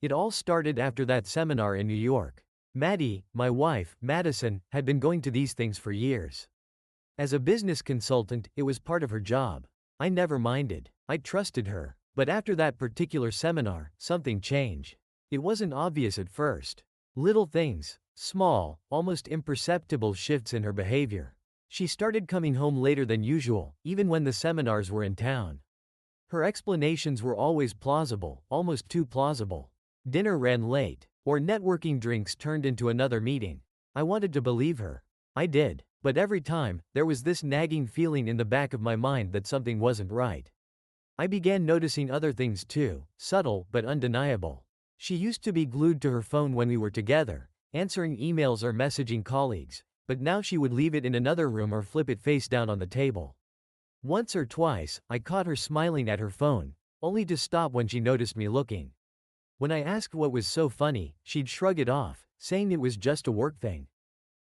It all started after that seminar in New York. Maddie, my wife, Madison, had been going to these things for years. As a business consultant, it was part of her job. I never minded. I trusted her. But after that particular seminar, something changed. It wasn't obvious at first. Little things, small, almost imperceptible shifts in her behavior. She started coming home later than usual, even when the seminars were in town. Her explanations were always plausible, almost too plausible. Dinner ran late, or networking drinks turned into another meeting. I wanted to believe her. I did. But every time, there was this nagging feeling in the back of my mind that something wasn't right. I began noticing other things too, subtle but undeniable. She used to be glued to her phone when we were together, answering emails or messaging colleagues, but now she would leave it in another room or flip it face down on the table. Once or twice, I caught her smiling at her phone, only to stop when she noticed me looking. When I asked what was so funny, she'd shrug it off, saying it was just a work thing.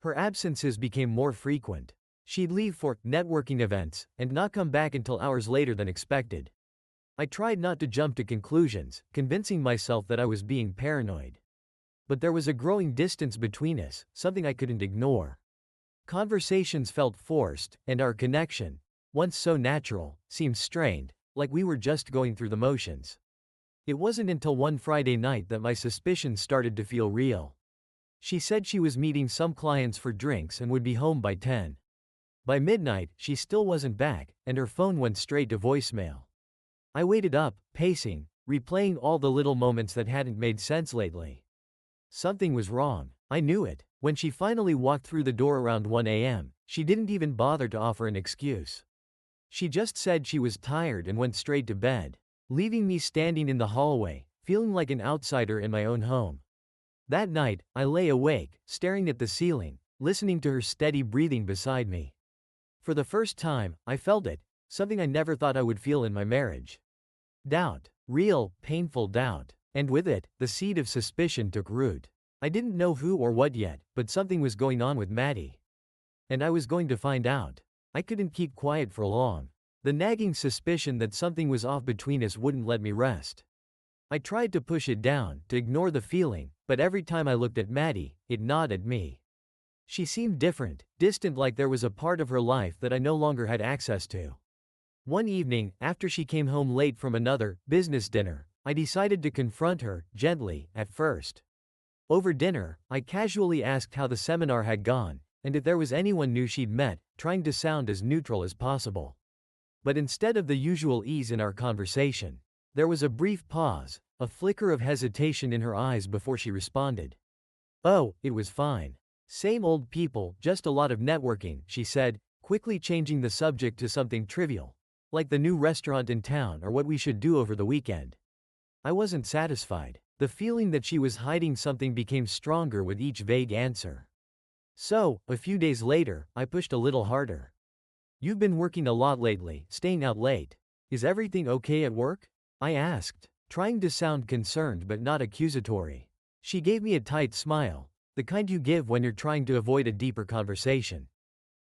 Her absences became more frequent. She'd leave for networking events and not come back until hours later than expected. I tried not to jump to conclusions, convincing myself that I was being paranoid. But there was a growing distance between us, something I couldn't ignore. Conversations felt forced, and our connection, once so natural, seemed strained, like we were just going through the motions. It wasn't until one Friday night that my suspicions started to feel real. She said she was meeting some clients for drinks and would be home by 10. By midnight, she still wasn't back, and her phone went straight to voicemail. I waited up, pacing, replaying all the little moments that hadn't made sense lately. Something was wrong. I knew it. When she finally walked through the door around 1 a.m., she didn't even bother to offer an excuse. She just said she was tired and went straight to bed, leaving me standing in the hallway, feeling like an outsider in my own home. That night, I lay awake, staring at the ceiling, listening to her steady breathing beside me. For the first time, I felt it, something I never thought I would feel in my marriage. Doubt. Real, painful doubt. And with it, the seed of suspicion took root. I didn't know who or what yet, but something was going on with Maddie. And I was going to find out. I couldn't keep quiet for long. The nagging suspicion that something was off between us wouldn't let me rest. I tried to push it down, to ignore the feeling, but every time I looked at Maddie, it gnawed at me. She seemed different, distant, like there was a part of her life that I no longer had access to. One evening, after she came home late from another business dinner, I decided to confront her, gently, at first. Over dinner, I casually asked how the seminar had gone, and if there was anyone new she'd met, trying to sound as neutral as possible. But instead of the usual ease in our conversation, there was a brief pause, a flicker of hesitation in her eyes before she responded. "Oh, it was fine. Same old people, just a lot of networking," she said, quickly changing the subject to something trivial, like the new restaurant in town or what we should do over the weekend. I wasn't satisfied. The feeling that she was hiding something became stronger with each vague answer. So, a few days later, I pushed a little harder. "You've been working a lot lately, staying out late. Is everything okay at work?" I asked, trying to sound concerned but not accusatory. She gave me a tight smile, the kind you give when you're trying to avoid a deeper conversation.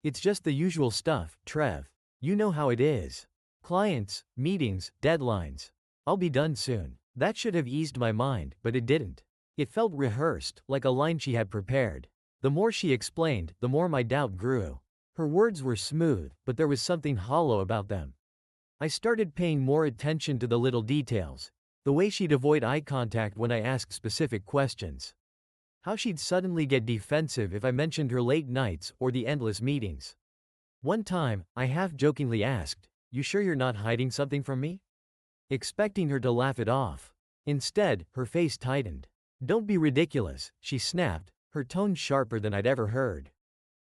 "It's just the usual stuff, Trev. You know how it is. Clients, meetings, deadlines. I'll be done soon." That should have eased my mind, but it didn't. It felt rehearsed, like a line she had prepared. The more she explained, the more my doubt grew. Her words were smooth, but there was something hollow about them. I started paying more attention to the little details. The way she'd avoid eye contact when I asked specific questions. How she'd suddenly get defensive if I mentioned her late nights or the endless meetings. One time, I half-jokingly asked, "You sure you're not hiding something from me?" Expecting her to laugh it off. Instead, her face tightened. "Don't be ridiculous," she snapped, her tone sharper than I'd ever heard.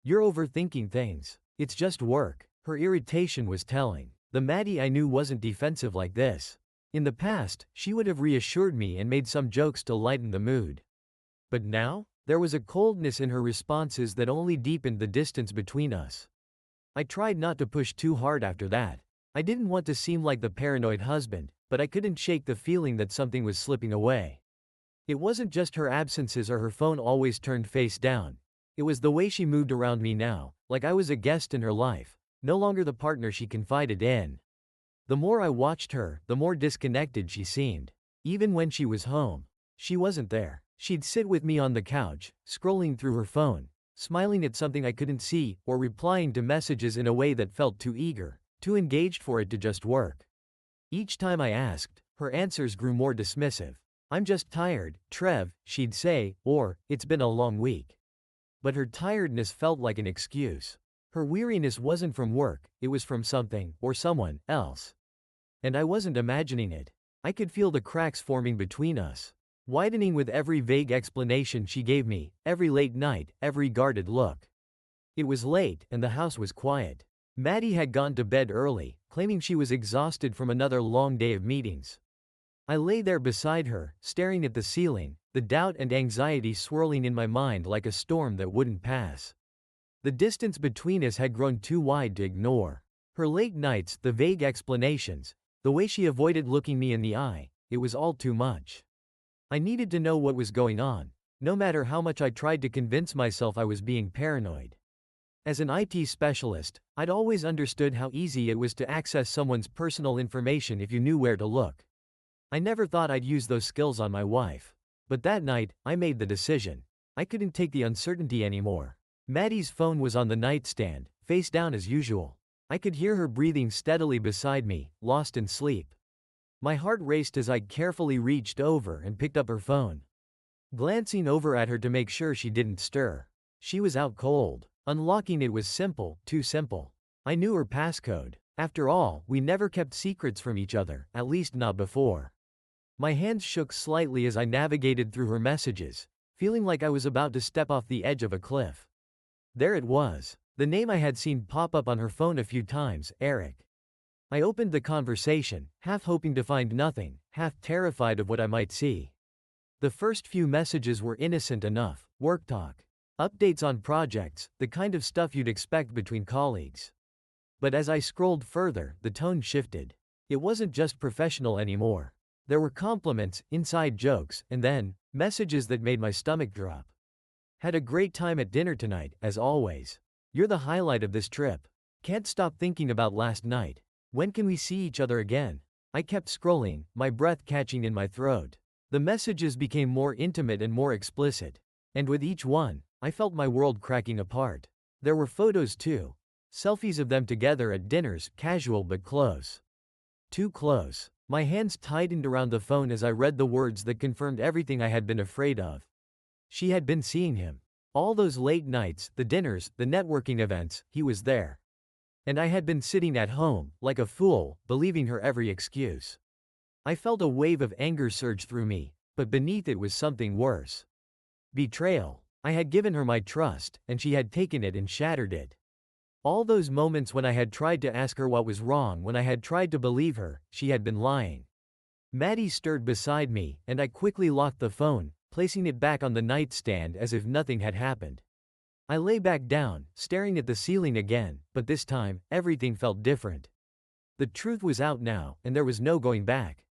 "You're overthinking things. It's just work." Her irritation was telling. The Maddie I knew wasn't defensive like this. In the past, she would have reassured me and made some jokes to lighten the mood. But now, there was a coldness in her responses that only deepened the distance between us. I tried not to push too hard after that. I didn't want to seem like the paranoid husband, but I couldn't shake the feeling that something was slipping away. It wasn't just her absences or her phone always turned face down. It was the way she moved around me now, like I was a guest in her life, no longer the partner she confided in. The more I watched her, the more disconnected she seemed. Even when she was home, She wasn't there. She'd sit with me on the couch, scrolling through her phone, smiling at something I couldn't see, or replying to messages in a way that felt too eager, too engaged for it to just work. Each time I asked, her answers grew more dismissive. "I'm just tired, Trev," she'd say, or, "It's been a long week." But her tiredness felt like an excuse. Her weariness wasn't from work, it was from something, or someone, else. And I wasn't imagining it. I could feel the cracks forming between us, widening with every vague explanation she gave me, every late night, every guarded look. It was late, and the house was quiet. Maddie had gone to bed early, claiming she was exhausted from another long day of meetings. I lay there beside her, staring at the ceiling, the doubt and anxiety swirling in my mind like a storm that wouldn't pass. The distance between us had grown too wide to ignore. Her late nights, the vague explanations, the way she avoided looking me in the eye, it was all too much. I needed to know what was going on, no matter how much I tried to convince myself I was being paranoid. As an IT specialist, I'd always understood how easy it was to access someone's personal information if you knew where to look. I never thought I'd use those skills on my wife. But that night, I made the decision. I couldn't take the uncertainty anymore. Maddie's phone was on the nightstand, face down as usual. I could hear her breathing steadily beside me, lost in sleep. My heart raced as I carefully reached over and picked up her phone, glancing over at her to make sure she didn't stir. She was out cold. Unlocking it was simple, too simple. I knew her passcode. After all, we never kept secrets from each other, at least not before. My hands shook slightly as I navigated through her messages, feeling like I was about to step off the edge of a cliff. There it was, the name I had seen pop up on her phone a few times, Eric. I opened the conversation, half hoping to find nothing, half terrified of what I might see. The first few messages were innocent enough, work talk, updates on projects, the kind of stuff you'd expect between colleagues. But as I scrolled further, the tone shifted. It wasn't just professional anymore. There were compliments, inside jokes, and then, messages that made my stomach drop. "Had a great time at dinner tonight, as always. You're the highlight of this trip. Can't stop thinking about last night. When can we see each other again?" I kept scrolling, my breath catching in my throat. The messages became more intimate and more explicit. And with each one, I felt my world cracking apart. There were photos too. Selfies of them together at dinners, casual but close. Too close. My hands tightened around the phone as I read the words that confirmed everything I had been afraid of. She had been seeing him. All those late nights, the dinners, the networking events, he was there. And I had been sitting at home, like a fool, believing her every excuse. I felt a wave of anger surge through me, but beneath it was something worse. Betrayal. I had given her my trust, and she had taken it and shattered it. All those moments when I had tried to ask her what was wrong, when I had tried to believe her, she had been lying. Maddie stirred beside me, and I quickly locked the phone, placing it back on the nightstand as if nothing had happened. I lay back down, staring at the ceiling again, but this time, everything felt different. The truth was out now, and there was no going back.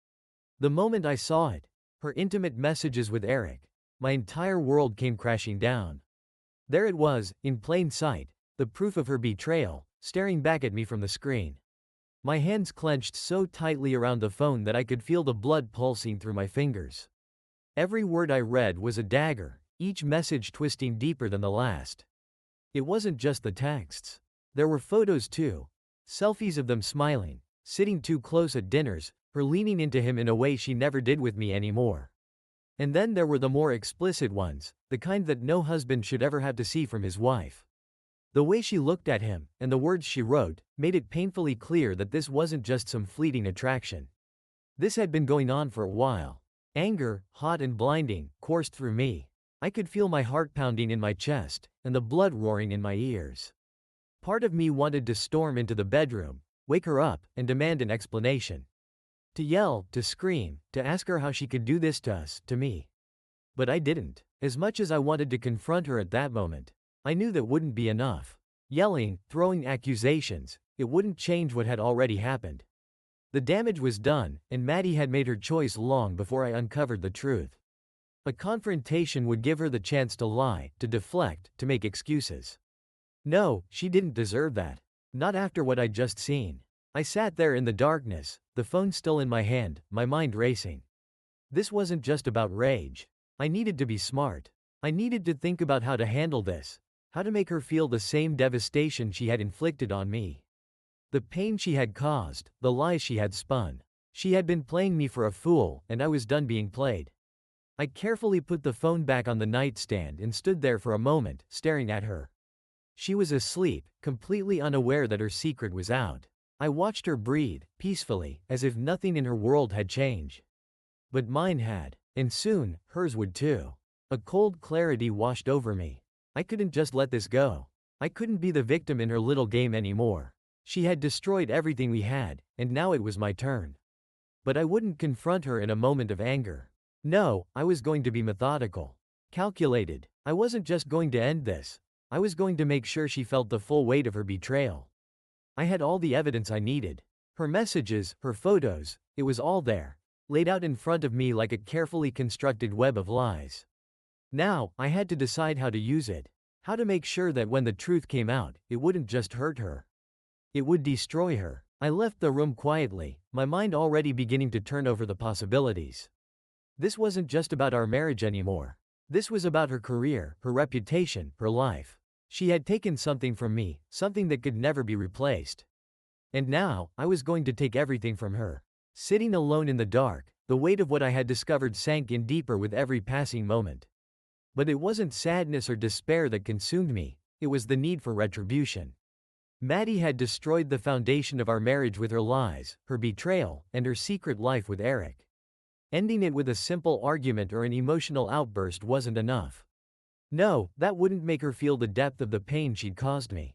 The moment I saw it, her intimate messages with Eric, my entire world came crashing down. There it was, in plain sight, the proof of her betrayal, staring back at me from the screen. My hands clenched so tightly around the phone that I could feel the blood pulsing through my fingers. Every word I read was a dagger, each message twisting deeper than the last. It wasn't just the texts. There were photos too. Selfies of them smiling, sitting too close at dinners, her leaning into him in a way she never did with me anymore. And then there were the more explicit ones, the kind that no husband should ever have to see from his wife. The way she looked at him, and the words she wrote, made it painfully clear that this wasn't just some fleeting attraction. This had been going on for a while. Anger, hot and blinding, coursed through me. I could feel my heart pounding in my chest, and the blood roaring in my ears. Part of me wanted to storm into the bedroom, wake her up, and demand an explanation. To yell, to scream, to ask her how she could do this to us, to me. But I didn't. As much as I wanted to confront her at that moment, I knew that wouldn't be enough. Yelling, throwing accusations, it wouldn't change what had already happened. The damage was done, and Maddie had made her choice long before I uncovered the truth. A confrontation would give her the chance to lie, to deflect, to make excuses. No, she didn't deserve that. Not after what I'd just seen. I sat there in the darkness, the phone still in my hand, my mind racing. This wasn't just about rage. I needed to be smart. I needed to think about how to handle this, how to make her feel the same devastation she had inflicted on me. The pain she had caused, the lies she had spun. She had been playing me for a fool, and I was done being played. I carefully put the phone back on the nightstand and stood there for a moment, staring at her. She was asleep, completely unaware that her secret was out. I watched her breathe, peacefully, as if nothing in her world had changed. But mine had. And soon, hers would too. A cold clarity washed over me. I couldn't just let this go. I couldn't be the victim in her little game anymore. She had destroyed everything we had, and now it was my turn. But I wouldn't confront her in a moment of anger. No, I was going to be methodical. Calculated. I wasn't just going to end this. I was going to make sure she felt the full weight of her betrayal. I had all the evidence I needed. Her messages, her photos, it was all there, laid out in front of me like a carefully constructed web of lies. Now, I had to decide how to use it. How to make sure that when the truth came out, it wouldn't just hurt her. It would destroy her. I left the room quietly, my mind already beginning to turn over the possibilities. This wasn't just about our marriage anymore. This was about her career, her reputation, her life. She had taken something from me, something that could never be replaced. And now, I was going to take everything from her. Sitting alone in the dark, the weight of what I had discovered sank in deeper with every passing moment. But it wasn't sadness or despair that consumed me, it was the need for retribution. Maddie had destroyed the foundation of our marriage with her lies, her betrayal, and her secret life with Eric. Ending it with a simple argument or an emotional outburst wasn't enough. No, that wouldn't make her feel the depth of the pain she'd caused me.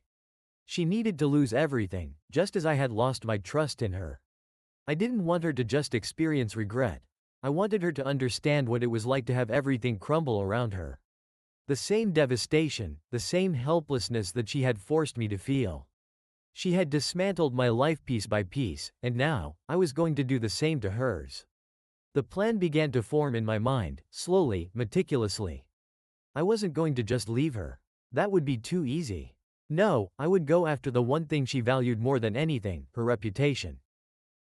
She needed to lose everything, just as I had lost my trust in her. I didn't want her to just experience regret. I wanted her to understand what it was like to have everything crumble around her. The same devastation, the same helplessness that she had forced me to feel. She had dismantled my life piece by piece, and now, I was going to do the same to hers. The plan began to form in my mind, slowly, meticulously. I wasn't going to just leave her. That would be too easy. No, I would go after the one thing she valued more than anything, her reputation.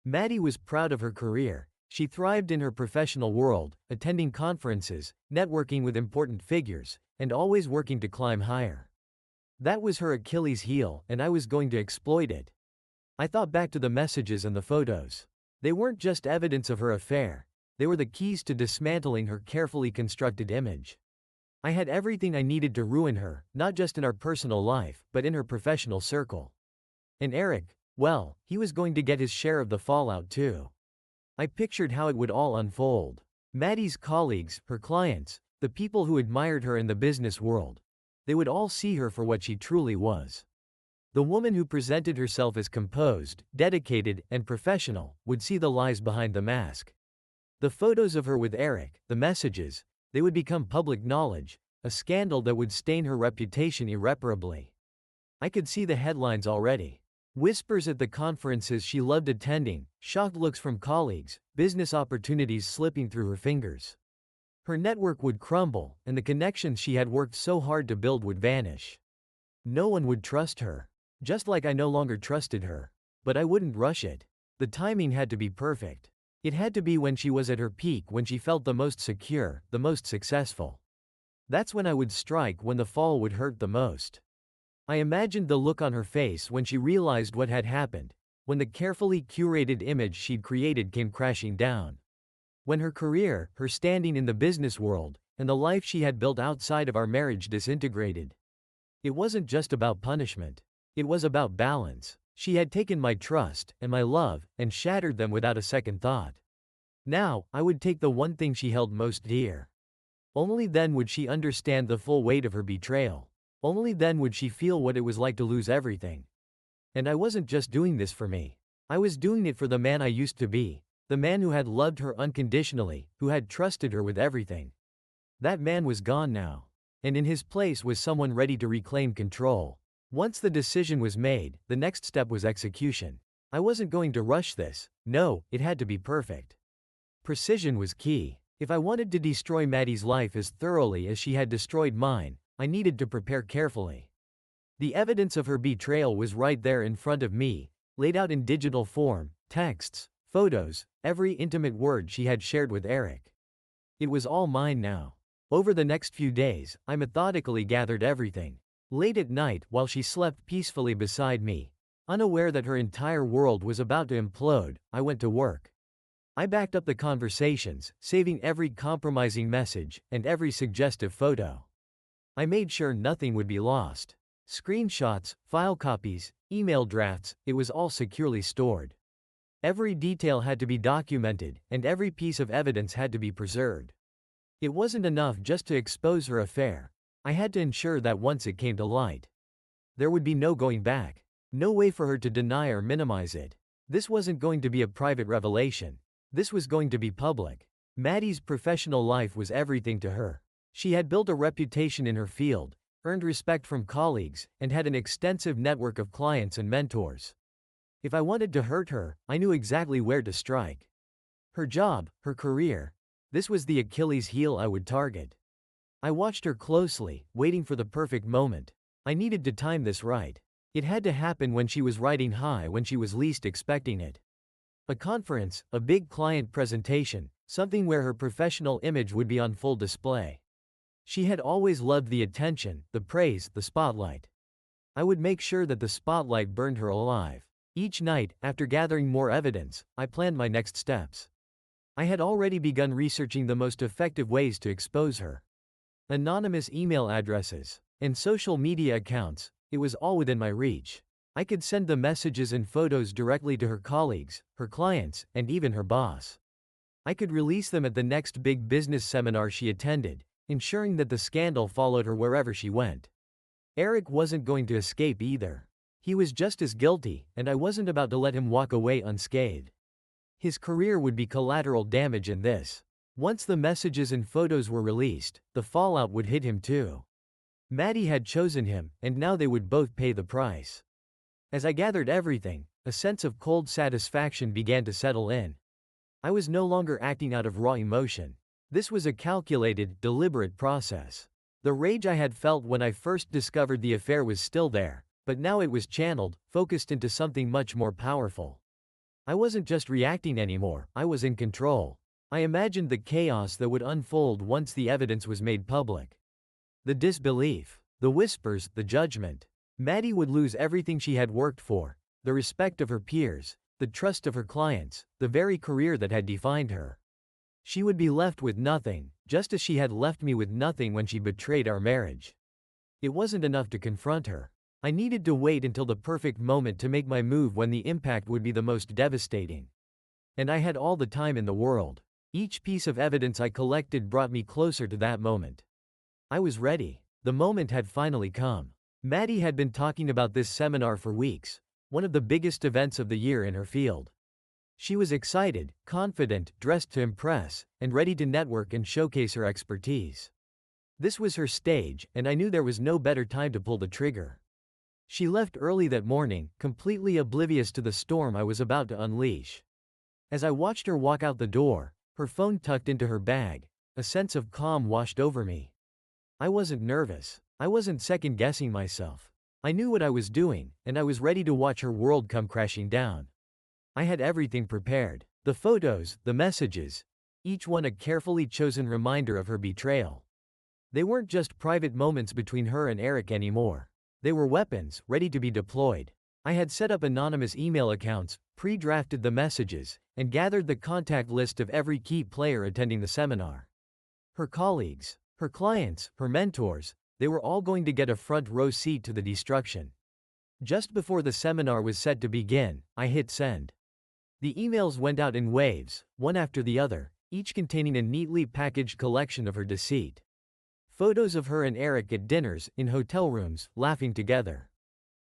Maddie was proud of her career. She thrived in her professional world, attending conferences, networking with important figures, and always working to climb higher. That was her Achilles heel, and I was going to exploit it. I thought back to the messages and the photos. They weren't just evidence of her affair. They were the keys to dismantling her carefully constructed image. I had everything I needed to ruin her, not just in our personal life, but in her professional circle. And Eric, well, he was going to get his share of the fallout too. I pictured how it would all unfold. Maddie's colleagues, her clients, the people who admired her in the business world. They would all see her for what she truly was. The woman who presented herself as composed, dedicated, and professional, would see the lies behind the mask. The photos of her with Eric, the messages, they would become public knowledge, a scandal that would stain her reputation irreparably. I could see the headlines already. Whispers at the conferences she loved attending, shocked looks from colleagues, business opportunities slipping through her fingers. Her network would crumble, and the connections she had worked so hard to build would vanish. No one would trust her. Just like I no longer trusted her. But I wouldn't rush it. The timing had to be perfect. It had to be when she was at her peak, when she felt the most secure, the most successful. That's when I would strike, when the fall would hurt the most. I imagined the look on her face when she realized what had happened, when the carefully curated image she'd created came crashing down. When her career, her standing in the business world, and the life she had built outside of our marriage disintegrated. It wasn't just about punishment. It was about balance. She had taken my trust and my love and shattered them without a second thought. Now, I would take the one thing she held most dear. Only then would she understand the full weight of her betrayal. Only then would she feel what it was like to lose everything. And I wasn't just doing this for me. I was doing it for the man I used to be, the man who had loved her unconditionally, who had trusted her with everything. That man was gone now. And in his place was someone ready to reclaim control. Once the decision was made, the next step was execution. I wasn't going to rush this. No, it had to be perfect. Precision was key. If I wanted to destroy Maddie's life as thoroughly as she had destroyed mine, I needed to prepare carefully. The evidence of her betrayal was right there in front of me, laid out in digital form, texts, photos, every intimate word she had shared with Eric. It was all mine now. Over the next few days, I methodically gathered everything. Late at night, while she slept peacefully beside me, unaware that her entire world was about to implode, I went to work. I backed up the conversations, saving every compromising message and every suggestive photo. I made sure nothing would be lost. Screenshots, file copies, email drafts, it was all securely stored. Every detail had to be documented, and every piece of evidence had to be preserved. It wasn't enough just to expose her affair. I had to ensure that once it came to light, there would be no going back. No way for her to deny or minimize it. This wasn't going to be a private revelation. This was going to be public. Maddie's professional life was everything to her. She had built a reputation in her field, earned respect from colleagues, and had an extensive network of clients and mentors. If I wanted to hurt her, I knew exactly where to strike. Her job, her career. This was the Achilles heel I would target. I watched her closely, waiting for the perfect moment. I needed to time this right. It had to happen when she was riding high, when she was least expecting it. A conference, a big client presentation, something where her professional image would be on full display. She had always loved the attention, the praise, the spotlight. I would make sure that the spotlight burned her alive. Each night, after gathering more evidence, I planned my next steps. I had already begun researching the most effective ways to expose her. Anonymous email addresses and social media accounts, it was all within my reach. I could send the messages and photos directly to her colleagues, her clients, and even her boss. I could release them at the next big business seminar she attended, ensuring that the scandal followed her wherever she went. Eric wasn't going to escape either. He was just as guilty, and I wasn't about to let him walk away unscathed. His career would be collateral damage in this. Once the messages and photos were released, the fallout would hit him too. Maddie had chosen him, and now they would both pay the price. As I gathered everything, a sense of cold satisfaction began to settle in. I was no longer acting out of raw emotion. This was a calculated, deliberate process. The rage I had felt when I first discovered the affair was still there, but now it was channeled, focused into something much more powerful. I wasn't just reacting anymore, I was in control. I imagined the chaos that would unfold once the evidence was made public. The disbelief, the whispers, the judgment. Maddie would lose everything she had worked for, the respect of her peers, the trust of her clients, the very career that had defined her. She would be left with nothing, just as she had left me with nothing when she betrayed our marriage. It wasn't enough to confront her. I needed to wait until the perfect moment to make my move when the impact would be the most devastating. And I had all the time in the world. Each piece of evidence I collected brought me closer to that moment. I was ready. The moment had finally come. Maddie had been talking about this seminar for weeks, one of the biggest events of the year in her field. She was excited, confident, dressed to impress, and ready to network and showcase her expertise. This was her stage, and I knew there was no better time to pull the trigger. She left early that morning, completely oblivious to the storm I was about to unleash. As I watched her walk out the door, her phone tucked into her bag, a sense of calm washed over me. I wasn't nervous. I wasn't second-guessing myself. I knew what I was doing, and I was ready to watch her world come crashing down. I had everything prepared. The photos, the messages, each one a carefully chosen reminder of her betrayal. They weren't just private moments between her and Eric anymore. They were weapons, ready to be deployed. I had set up anonymous email accounts, pre-drafted the messages, and gathered the contact list of every key player attending the seminar. Her colleagues, her clients, her mentors, they were all going to get a front row seat to the destruction. Just before the seminar was set to begin, I hit send. The emails went out in waves, one after the other, each containing a neatly packaged collection of her deceit. Photos of her and Eric at dinners, in hotel rooms, laughing together.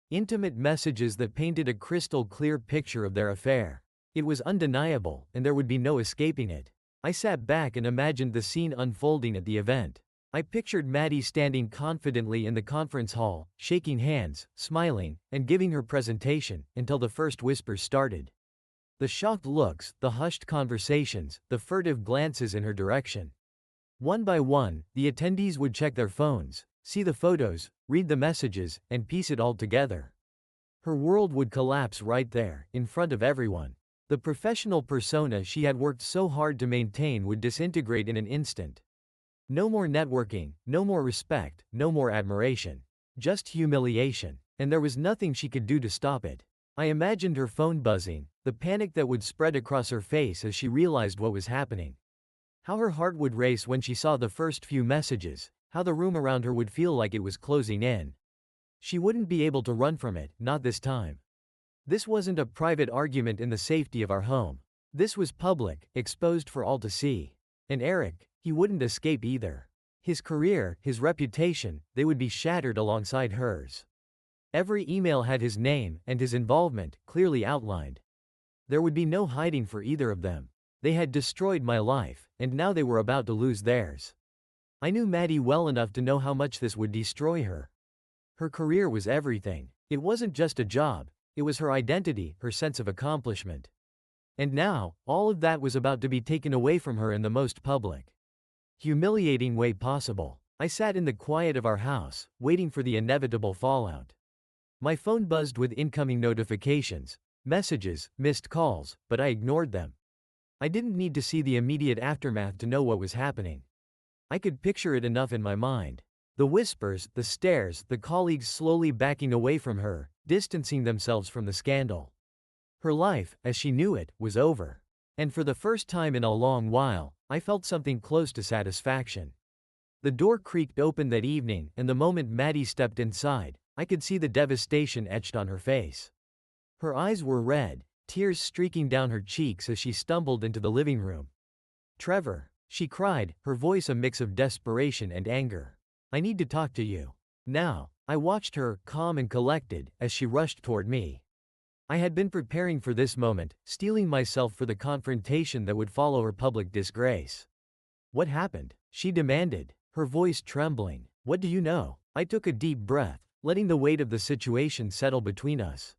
Intimate messages that painted a crystal-clear picture of their affair. It was undeniable, and there would be no escaping it. I sat back and imagined the scene unfolding at the event. I pictured Maddie standing confidently in the conference hall, shaking hands, smiling, and giving her presentation, until the first whispers started. The shocked looks, the hushed conversations, the furtive glances in her direction. One by one, the attendees would check their phones, see the photos, read the messages, and piece it all together. Her world would collapse right there, in front of everyone. The professional persona she had worked so hard to maintain would disintegrate in an instant. No more networking, no more respect, no more admiration. Just humiliation. And there was nothing she could do to stop it. I imagined her phone buzzing, the panic that would spread across her face as she realized what was happening. How her heart would race when she saw the first few messages, how the room around her would feel like it was closing in. She wouldn't be able to run from it, not this time. This wasn't a private argument in the safety of our home. This was public, exposed for all to see. And Eric, he wouldn't escape either. His career, his reputation, they would be shattered alongside hers. Every email had his name and his involvement clearly outlined. There would be no hiding for either of them. They had destroyed my life, and now they were about to lose theirs. I knew Maddie well enough to know how much this would destroy her. Her career was everything. It wasn't just a job, it was her identity, her sense of accomplishment. And now, all of that was about to be taken away from her in the most public, humiliating way possible. I sat in the quiet of our house, waiting for the inevitable fallout. My phone buzzed with incoming notifications, messages, missed calls, but I ignored them. I didn't need to see the immediate aftermath to know what was happening. I could picture it enough in my mind. The whispers, the stares, the colleagues slowly backing away from her, distancing themselves from the scandal. Her life, as she knew it, was over. And for the first time in a long while, I felt something close to satisfaction. The door creaked open that evening, and the moment Maddie stepped inside, I could see the devastation etched on her face. Her eyes were red, tears streaking down her cheeks as she stumbled into the living room. "Trevor," she cried, her voice a mix of desperation and anger. "I need to talk to you." Now, I watched her, calm and collected, as she rushed toward me. I had been preparing for this moment, steeling myself for the confrontation that would follow her public disgrace. "What happened?" she demanded, her voice trembling. "What do you know?" I took a deep breath, letting the weight of the situation settle between us.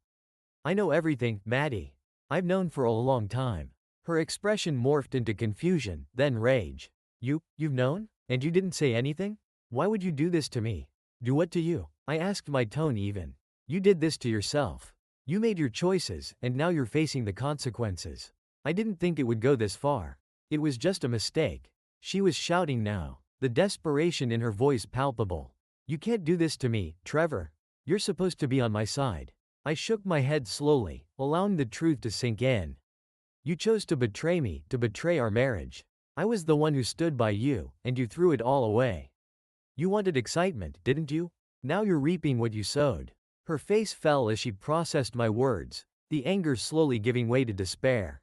"I know everything, Maddie. I've known for a long time." Her expression morphed into confusion, then rage. You've known? And you didn't say anything? Why would you do this to me?" "Do what to you?" I asked, my tone even. "You did this to yourself. You made your choices, and now you're facing the consequences." I didn't think it would go this far. "It was just a mistake." She was shouting now, the desperation in her voice palpable. "You can't do this to me, Trevor. You're supposed to be on my side." I shook my head slowly, allowing the truth to sink in. "You chose to betray me, to betray our marriage. I was the one who stood by you, and you threw it all away. You wanted excitement, didn't you? Now you're reaping what you sowed." Her face fell as she processed my words, the anger slowly giving way to despair.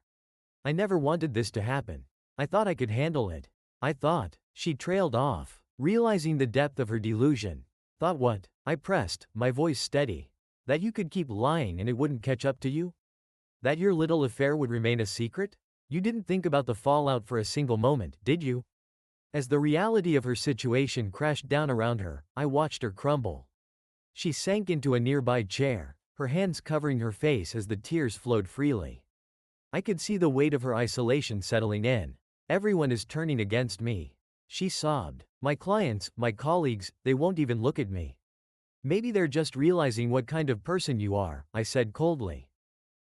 "I never wanted this to happen. I thought I could handle it. I thought," she trailed off, realizing the depth of her delusion. "Thought what?" I pressed, my voice steady. "That you could keep lying and it wouldn't catch up to you? That your little affair would remain a secret? You didn't think about the fallout for a single moment, did you?" As the reality of her situation crashed down around her, I watched her crumble. She sank into a nearby chair, her hands covering her face as the tears flowed freely. I could see the weight of her isolation settling in. "Everyone is turning against me," she sobbed. "My clients, my colleagues, they won't even look at me." "Maybe they're just realizing what kind of person you are," I said coldly.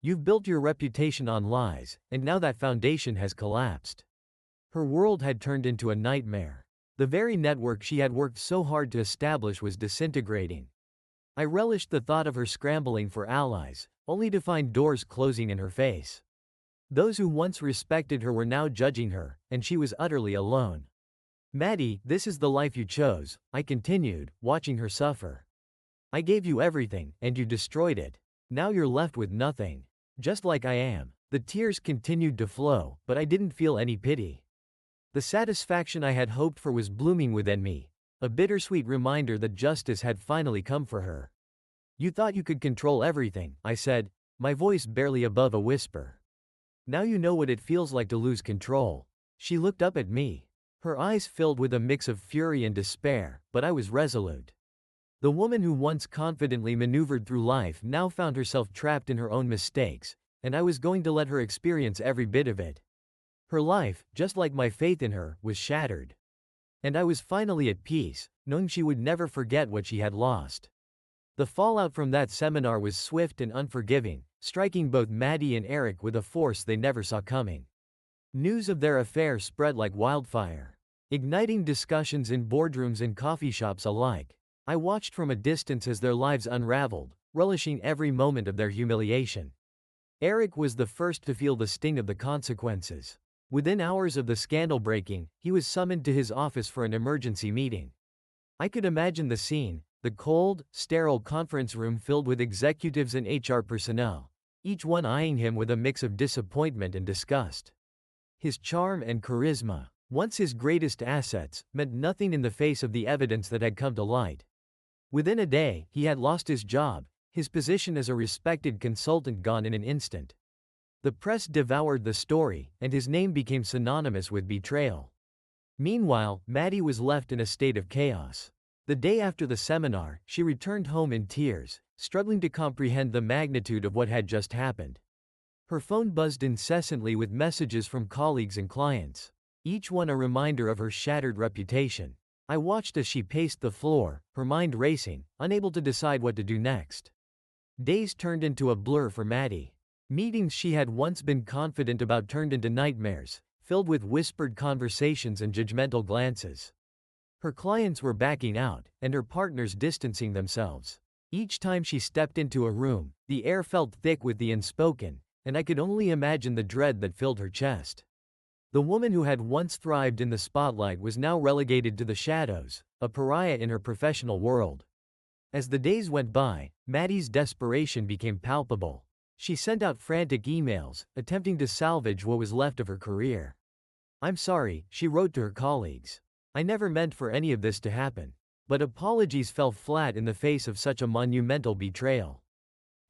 "You've built your reputation on lies, and now that foundation has collapsed." Her world had turned into a nightmare. The very network she had worked so hard to establish was disintegrating. I relished the thought of her scrambling for allies, only to find doors closing in her face. Those who once respected her were now judging her, and she was utterly alone. "Maddie, this is the life you chose," I continued, watching her suffer. "I gave you everything, and you destroyed it. Now you're left with nothing. Just like I am." The tears continued to flow, but I didn't feel any pity. The satisfaction I had hoped for was blooming within me, a bittersweet reminder that justice had finally come for her. "You thought you could control everything," I said, my voice barely above a whisper. "Now you know what it feels like to lose control." She looked up at me. Her eyes filled with a mix of fury and despair, but I was resolute. The woman who once confidently maneuvered through life now found herself trapped in her own mistakes, and I was going to let her experience every bit of it. Her life, just like my faith in her, was shattered. And I was finally at peace, knowing she would never forget what she had lost. The fallout from that seminar was swift and unforgiving, striking both Maddie and Eric with a force they never saw coming. News of their affair spread like wildfire, igniting discussions in boardrooms and coffee shops alike. I watched from a distance as their lives unraveled, relishing every moment of their humiliation. Eric was the first to feel the sting of the consequences. Within hours of the scandal breaking, he was summoned to his office for an emergency meeting. I could imagine the scene, the cold, sterile conference room filled with executives and HR personnel, each one eyeing him with a mix of disappointment and disgust. His charm and charisma, once his greatest assets, meant nothing in the face of the evidence that had come to light. Within a day, he had lost his job, his position as a respected consultant gone in an instant. The press devoured the story, and his name became synonymous with betrayal. Meanwhile, Maddie was left in a state of chaos. The day after the seminar, she returned home in tears, struggling to comprehend the magnitude of what had just happened. Her phone buzzed incessantly with messages from colleagues and clients, each one a reminder of her shattered reputation. I watched as she paced the floor, her mind racing, unable to decide what to do next. Days turned into a blur for Maddie. Meetings she had once been confident about turned into nightmares, filled with whispered conversations and judgmental glances. Her clients were backing out, and her partners distancing themselves. Each time she stepped into a room, the air felt thick with the unspoken, and I could only imagine the dread that filled her chest. The woman who had once thrived in the spotlight was now relegated to the shadows, a pariah in her professional world. As the days went by, Maddie's desperation became palpable. She sent out frantic emails, attempting to salvage what was left of her career. "I'm sorry," she wrote to her colleagues. "I never meant for any of this to happen." But apologies fell flat in the face of such a monumental betrayal.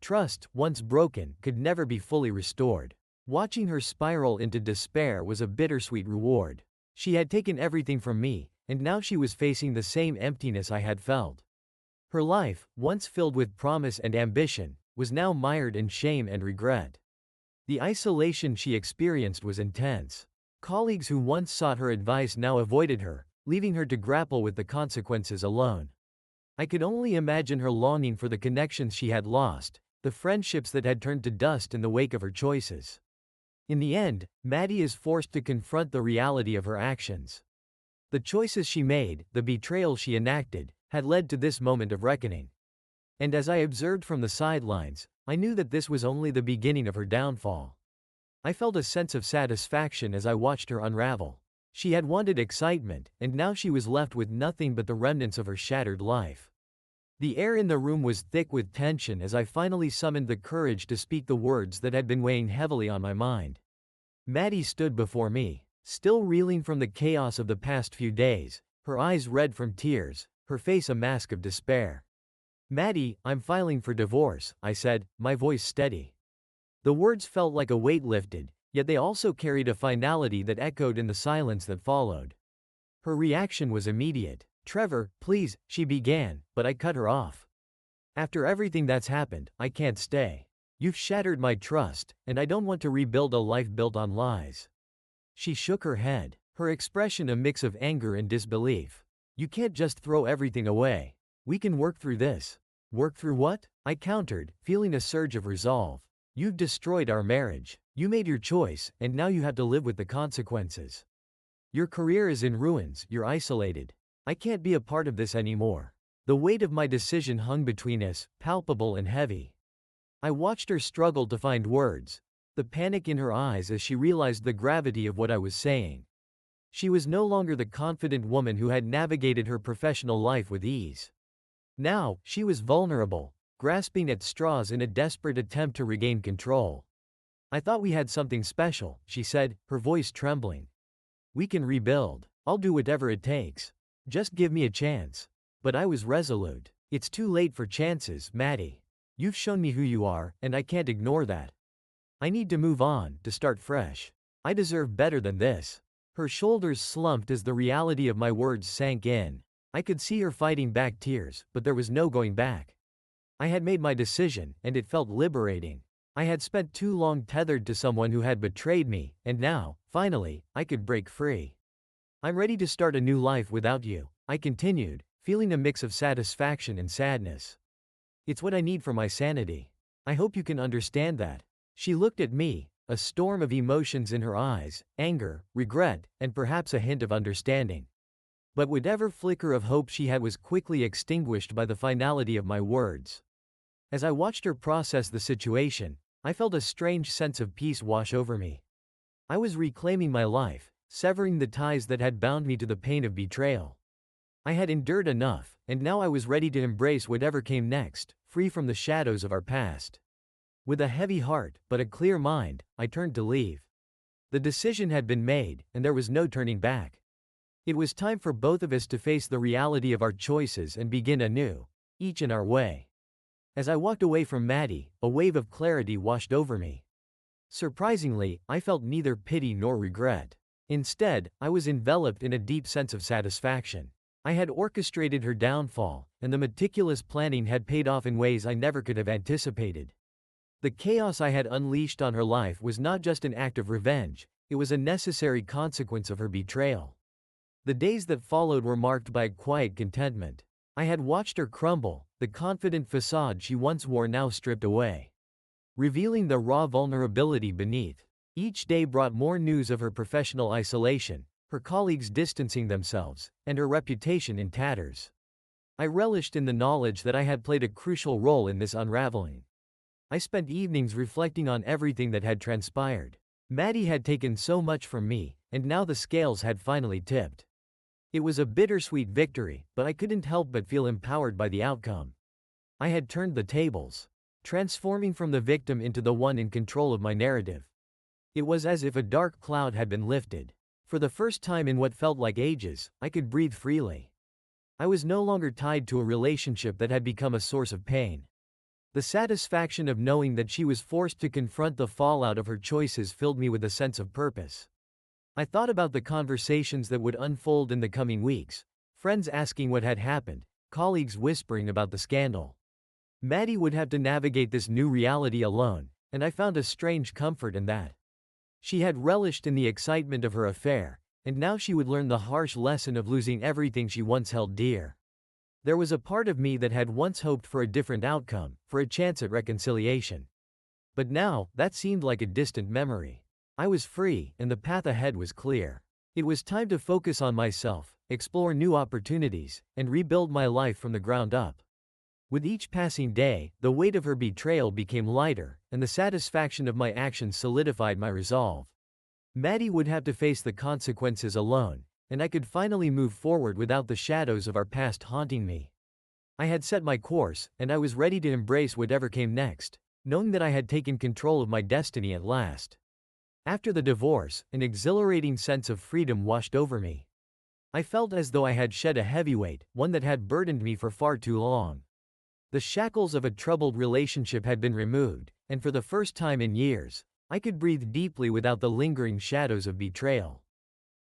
Trust, once broken, could never be fully restored. Watching her spiral into despair was a bittersweet reward. She had taken everything from me, and now she was facing the same emptiness I had felt. Her life, once filled with promise and ambition, was now mired in shame and regret. The isolation she experienced was intense. Colleagues who once sought her advice now avoided her, leaving her to grapple with the consequences alone. I could only imagine her longing for the connections she had lost, the friendships that had turned to dust in the wake of her choices. In the end, Maddie is forced to confront the reality of her actions. The choices she made, the betrayal she enacted, had led to this moment of reckoning. And as I observed from the sidelines, I knew that this was only the beginning of her downfall. I felt a sense of satisfaction as I watched her unravel. She had wanted excitement, and now she was left with nothing but the remnants of her shattered life. The air in the room was thick with tension as I finally summoned the courage to speak the words that had been weighing heavily on my mind. Maddie stood before me, still reeling from the chaos of the past few days, her eyes red from tears, her face a mask of despair. "Maddie, I'm filing for divorce," I said, my voice steady. The words felt like a weight lifted, yet they also carried a finality that echoed in the silence that followed. Her reaction was immediate. "Trevor, please," she began, but I cut her off. "After everything that's happened, I can't stay. You've shattered my trust, and I don't want to rebuild a life built on lies." She shook her head, her expression a mix of anger and disbelief. "You can't just throw everything away. We can work through this." "Work through what?" I countered, feeling a surge of resolve. "You've destroyed our marriage. You made your choice, and now you have to live with the consequences. Your career is in ruins, you're isolated. I can't be a part of this anymore." The weight of my decision hung between us, palpable and heavy. I watched her struggle to find words, the panic in her eyes as she realized the gravity of what I was saying. She was no longer the confident woman who had navigated her professional life with ease. Now, she was vulnerable, grasping at straws in a desperate attempt to regain control. "I thought we had something special," she said, her voice trembling. "We can rebuild. I'll do whatever it takes. Just give me a chance." But I was resolute. "It's too late for chances, Maddie. You've shown me who you are, and I can't ignore that. I need to move on, to start fresh. I deserve better than this." Her shoulders slumped as the reality of my words sank in. I could see her fighting back tears, but there was no going back. I had made my decision, and it felt liberating. I had spent too long tethered to someone who had betrayed me, and now, finally, I could break free. "I'm ready to start a new life without you," I continued, feeling a mix of satisfaction and sadness. "It's what I need for my sanity." I hope you can understand that. She looked at me, a storm of emotions in her eyes, anger, regret, and perhaps a hint of understanding. But whatever flicker of hope she had was quickly extinguished by the finality of my words. As I watched her process the situation, I felt a strange sense of peace wash over me. I was reclaiming my life, severing the ties that had bound me to the pain of betrayal. I had endured enough, and now I was ready to embrace whatever came next, free from the shadows of our past. With a heavy heart, but a clear mind, I turned to leave. The decision had been made, and there was no turning back. It was time for both of us to face the reality of our choices and begin anew, each in our way. As I walked away from Maddie, a wave of clarity washed over me. Surprisingly, I felt neither pity nor regret. Instead, I was enveloped in a deep sense of satisfaction. I had orchestrated her downfall, and the meticulous planning had paid off in ways I never could have anticipated. The chaos I had unleashed on her life was not just an act of revenge, it was a necessary consequence of her betrayal. The days that followed were marked by a quiet contentment. I had watched her crumble, the confident facade she once wore now stripped away, revealing the raw vulnerability beneath. Each day brought more news of her professional isolation, her colleagues distancing themselves, and her reputation in tatters. I relished in the knowledge that I had played a crucial role in this unraveling. I spent evenings reflecting on everything that had transpired. Maddie had taken so much from me, and now the scales had finally tipped. It was a bittersweet victory, but I couldn't help but feel empowered by the outcome. I had turned the tables, transforming from the victim into the one in control of my narrative. It was as if a dark cloud had been lifted. For the first time in what felt like ages, I could breathe freely. I was no longer tied to a relationship that had become a source of pain. The satisfaction of knowing that she was forced to confront the fallout of her choices filled me with a sense of purpose. I thought about the conversations that would unfold in the coming weeks, friends asking what had happened, colleagues whispering about the scandal. Maddie would have to navigate this new reality alone, and I found a strange comfort in that. She had relished in the excitement of her affair, and now she would learn the harsh lesson of losing everything she once held dear. There was a part of me that had once hoped for a different outcome, for a chance at reconciliation. But now, that seemed like a distant memory. I was free, and the path ahead was clear. It was time to focus on myself, explore new opportunities, and rebuild my life from the ground up. With each passing day, the weight of her betrayal became lighter, and the satisfaction of my actions solidified my resolve. Maddie would have to face the consequences alone, and I could finally move forward without the shadows of our past haunting me. I had set my course, and I was ready to embrace whatever came next, knowing that I had taken control of my destiny at last. After the divorce, an exhilarating sense of freedom washed over me. I felt as though I had shed a heavy weight, one that had burdened me for far too long. The shackles of a troubled relationship had been removed, and for the first time in years, I could breathe deeply without the lingering shadows of betrayal.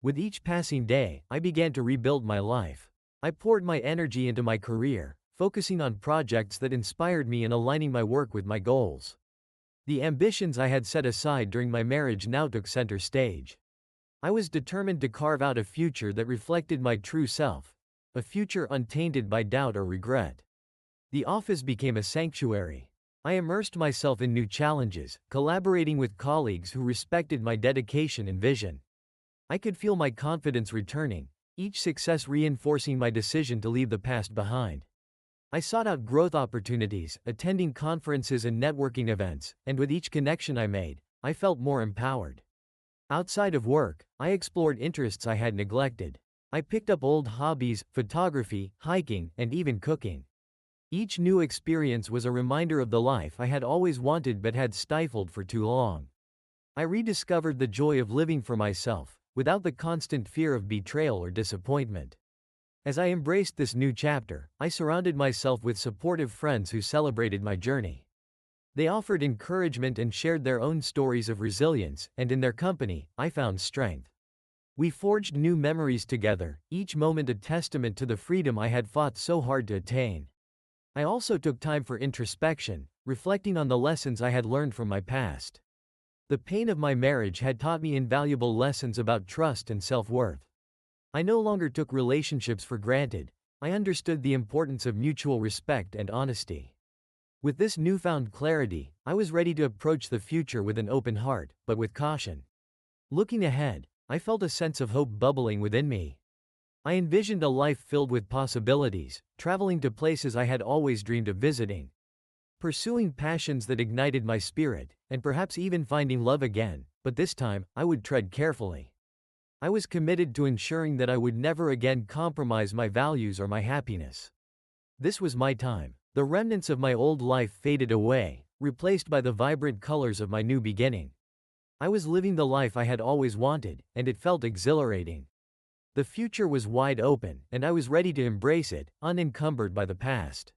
With each passing day, I began to rebuild my life. I poured my energy into my career, focusing on projects that inspired me and aligning my work with my goals. The ambitions I had set aside during my marriage now took center stage. I was determined to carve out a future that reflected my true self, a future untainted by doubt or regret. The office became a sanctuary. I immersed myself in new challenges, collaborating with colleagues who respected my dedication and vision. I could feel my confidence returning, each success reinforcing my decision to leave the past behind. I sought out growth opportunities, attending conferences and networking events, and with each connection I made, I felt more empowered. Outside of work, I explored interests I had neglected. I picked up old hobbies, photography, hiking, and even cooking. Each new experience was a reminder of the life I had always wanted but had stifled for too long. I rediscovered the joy of living for myself, without the constant fear of betrayal or disappointment. As I embraced this new chapter, I surrounded myself with supportive friends who celebrated my journey. They offered encouragement and shared their own stories of resilience, and in their company, I found strength. We forged new memories together, each moment a testament to the freedom I had fought so hard to attain. I also took time for introspection, reflecting on the lessons I had learned from my past. The pain of my marriage had taught me invaluable lessons about trust and self-worth. I no longer took relationships for granted, I understood the importance of mutual respect and honesty. With this newfound clarity, I was ready to approach the future with an open heart, but with caution. Looking ahead, I felt a sense of hope bubbling within me. I envisioned a life filled with possibilities, traveling to places I had always dreamed of visiting, pursuing passions that ignited my spirit, and perhaps even finding love again, but this time, I would tread carefully. I was committed to ensuring that I would never again compromise my values or my happiness. This was my time. The remnants of my old life faded away, replaced by the vibrant colors of my new beginning. I was living the life I had always wanted, and it felt exhilarating. The future was wide open, and I was ready to embrace it, unencumbered by the past.